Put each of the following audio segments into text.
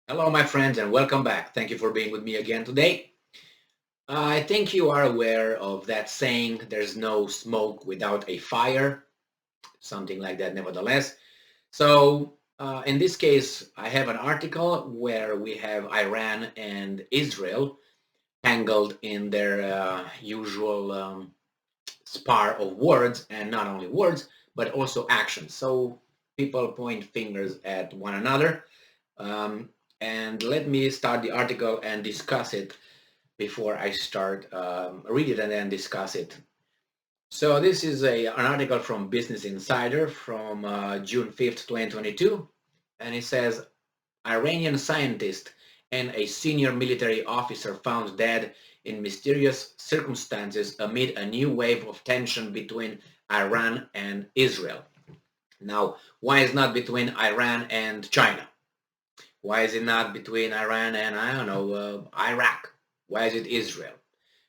Hello, my friends, and welcome back. Thank you for being with me again today. I think you are aware of that saying, there's no smoke without a fire, something like that, nevertheless. In this case, I have an article where we have Iran and Israel tangled in their usual spar of words, and not only words, but also actions. So people point fingers at one another. Um, and let me start the article and discuss it before I start read it and then discuss it. So this is an article from Business Insider from June 5th, 2022, and it says Iranian scientist and a senior military officer found dead in mysterious circumstances amid a new wave of tension between Iran and Israel. Now, why is not between Iran and China? Why is it not between Iran and, I don't know, Iraq? Why is it Israel?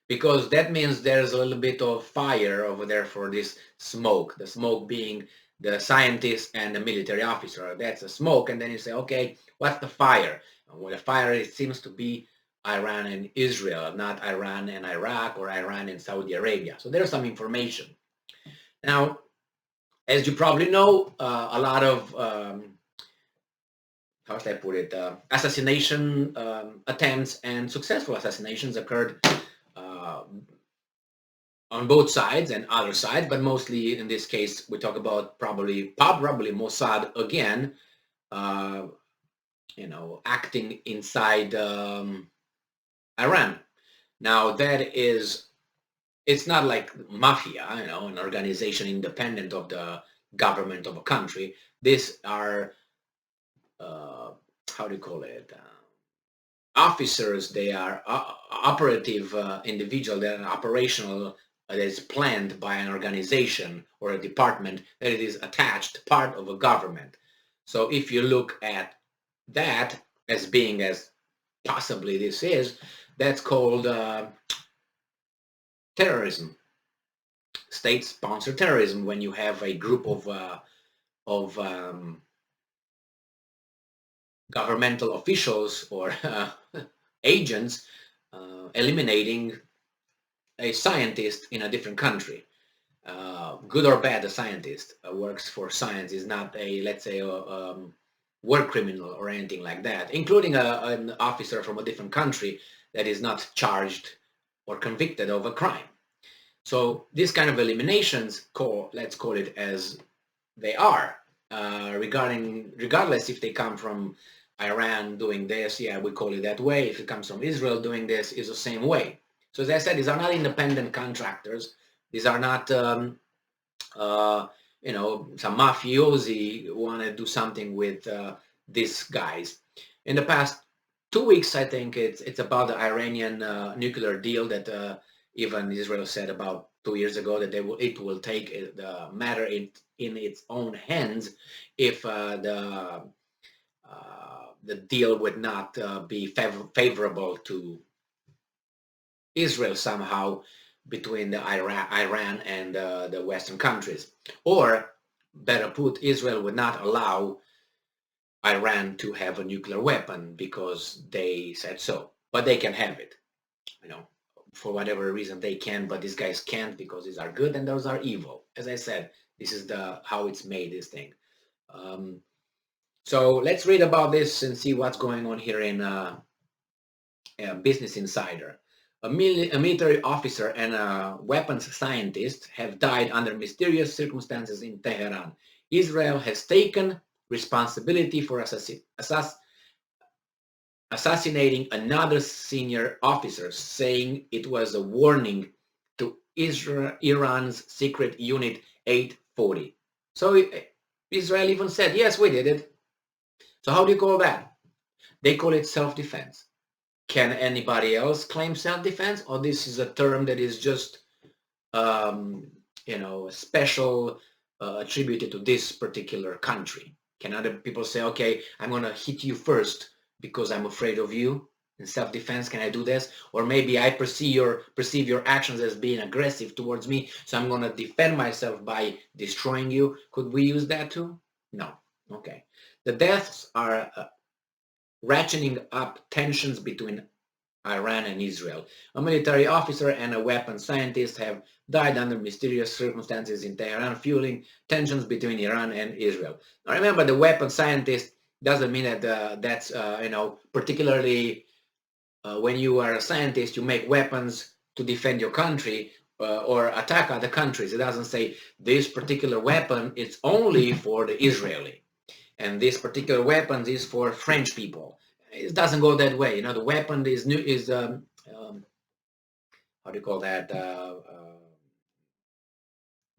Because that means there's a little bit of fire over there for this smoke. The smoke being the scientist and the military officer. That's a smoke. And then you say, okay, what's the fire? Well, the fire, it seems to be Iran and Israel, not Iran and Iraq or Iran and Saudi Arabia. So there's some information. Now, as you probably know, a lot of how should I put it, assassination attempts and successful assassinations occurred uh, on both sides and other sides, but mostly in this case, we talk about probably Mossad again, uh, acting inside Iran. Now it's not like mafia, an organization independent of the government of a country. These are, uh, how do you call it? Officers, they are operative individual, they are operational, that is planned by an organization or a department that it is attached part of a government. So if you look at that as being as possibly this is, that's called terrorism, state-sponsored terrorism, when you have a group of governmental officials or agents eliminating a scientist in a different country. Good or bad, a scientist works for science, is not a, let's say, war criminal or anything like that, including an officer from a different country that is not charged or convicted of a crime. So these kind of eliminations, let's call it as they are, regardless if they come from Iran doing this, yeah, we call it that way. If it comes from Israel doing this, is the same way. So as I said, these are not independent contractors. These are not, uh, some mafiosi want to do something with these guys. In the past 2 weeks, I think it's about the Iranian nuclear deal that even Israel said about 2 years ago that it will take the matter in its own hands if the deal would not be favorable to Israel somehow, between the Iran and the Western countries. Or, better put, Israel would not allow Iran to have a nuclear weapon because they said so. But they can have it, you know, for whatever reason they can, but these guys can't because these are good and those are evil. As I said, this is the how it's made, this thing. Um, so let's read about this and see what's going on here in Business Insider. A military officer and a weapons scientist have died under mysterious circumstances in Tehran. Israel has taken responsibility for assassinating another senior officer, saying it was a warning to Iran's secret unit 840. So Israel even said, yes, we did it. So how do you call that? They call it self-defense. Can anybody else claim self-defense, or this is a term that is just special, attributed to this particular country? Can other people say, okay, I'm going to hit you first because I'm afraid of you? In self-defense, can I do this? Or maybe I perceive your actions as being aggressive towards me, so I'm going to defend myself by destroying you. Could we use that too? No. Okay. The deaths are ratcheting up tensions between Iran and Israel. A military officer and a weapons scientist have died under mysterious circumstances in Tehran, fueling tensions between Iran and Israel. Now remember, the weapons scientist doesn't mean that that's particularly when you are a scientist, you make weapons to defend your country or attack other countries. It doesn't say this particular weapon is only for the Israeli, and this particular weapon is for French people. It doesn't go that way. The weapon is new. Is how do you call that?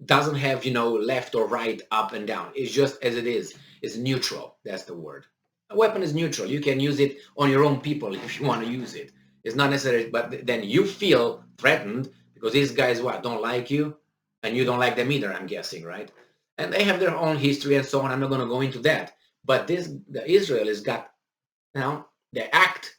Doesn't have left or right, up and down. It's just as it is. It's neutral. That's the word. A weapon is neutral. You can use it on your own people if you want to use it. It's not necessary, but then you feel threatened because these guys don't like you, and you don't like them either, I'm guessing, right? And they have their own history and so on. I'm not going to go into that. But the Israelis got they act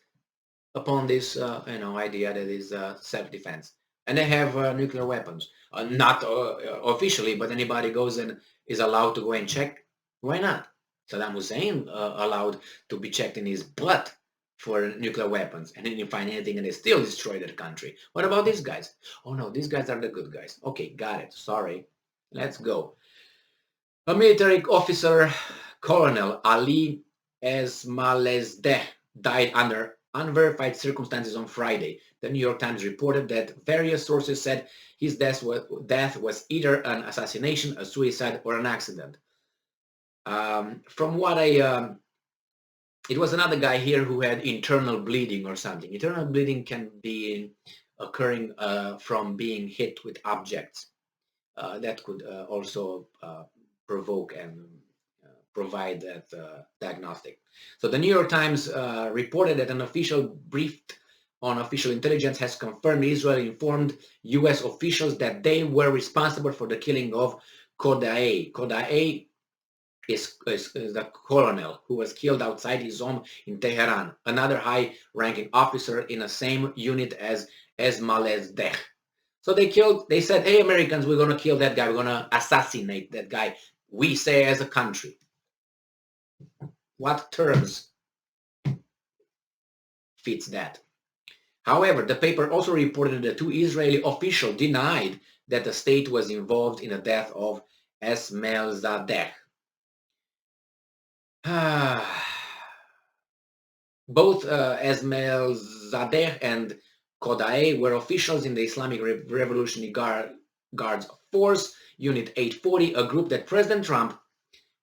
upon this idea that is self-defense, and they have nuclear weapons. Not officially, but anybody goes and is allowed to go and check. Why not? Saddam Hussein allowed to be checked in his butt for nuclear weapons, and didn't find anything, and they still destroyed the country. What about these guys? Oh no, these guys are the good guys. Okay, got it. Sorry. Let's go. A military officer, Colonel Ali Esmalezdeh, died under unverified circumstances on Friday. The New York Times reported that various sources said his death was either an assassination, a suicide, or an accident. From what it was another guy here who had internal bleeding or something. Internal bleeding can be occurring from being hit with objects. That could also provoke and provide that diagnostic. So the New York Times reported that an official briefed on official intelligence has confirmed Israel informed U.S. officials that they were responsible for the killing of Khodaei. Khodaei is the colonel who was killed outside his home in Tehran, another high-ranking officer in the same unit as Esmalezdeh. So they said, hey, Americans, we're going to kill that guy. We're going to assassinate that guy. We say as a country. What terms fits that? However, the paper also reported that two Israeli officials denied that the state was involved in the death of Esmailzadeh. Both Esmailzadeh and Khodaei were officials in the Islamic Revolutionary Guards Force, Unit 840, a group that President Trump,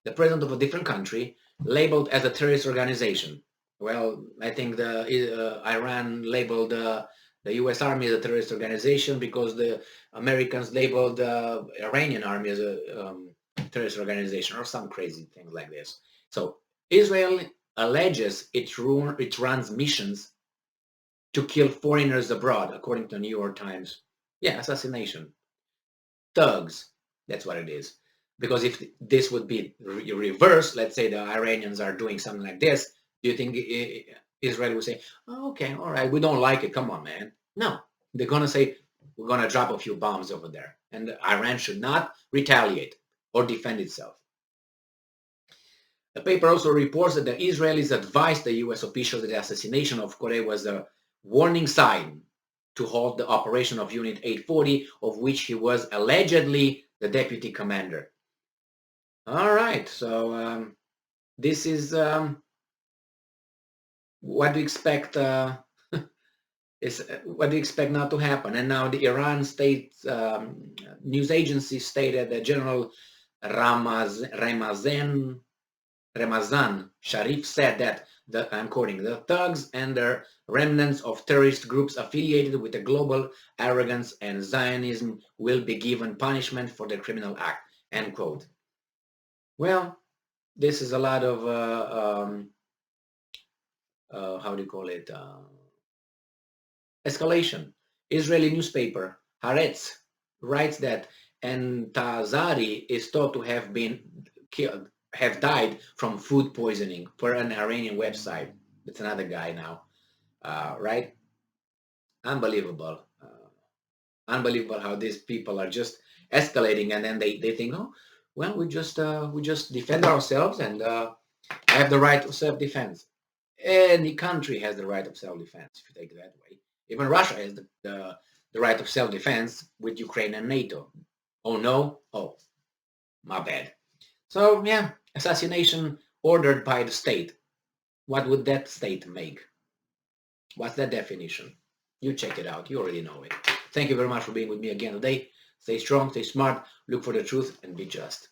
the president of a different country, labeled as a terrorist organization. Well, I think Iran labeled the U.S. Army as a terrorist organization because the Americans labeled the Iranian Army as a terrorist organization or some crazy thing like this. So Israel alleges it runs missions to kill foreigners abroad, according to the New York Times. Yeah, assassination. Thugs. That's what it is. Because if this would be reversed, let's say the Iranians are doing something like this, do you think Israel would say, oh, okay, all right, we don't like it, come on, man? No, they're going to say, we're going to drop a few bombs over there. And Iran should not retaliate or defend itself. The paper also reports that the Israelis advised the U.S. officials that the assassination of Khodaei was a warning sign to halt the operation of Unit 840, of which he was allegedly the deputy commander. All right, so this is what do you expect? What do you expect now to happen? And now the Iran state news agency stated that General Ramazan Sharif said that I'm quoting, the thugs and their remnants of terrorist groups affiliated with the global arrogance and Zionism will be given punishment for their criminal act, end quote. Well, this is a lot of, how do you call it, escalation. Israeli newspaper Haaretz writes that Entazari is thought to have been killed, have died from food poisoning for an Iranian website. It's another guy now, right? Unbelievable. Unbelievable how these people are just escalating, and then they think, oh, well, we just defend ourselves, and I have the right to self-defense. Any country has the right of self-defense, if you take it that way. Even Russia has the right of self-defense with Ukraine and NATO. Oh no? Oh, my bad. So yeah, assassination ordered by the state. What would that state make? What's that definition? You check it out. You already know it. Thank you very much for being with me again today. Stay strong, stay smart, look for the truth, and be just.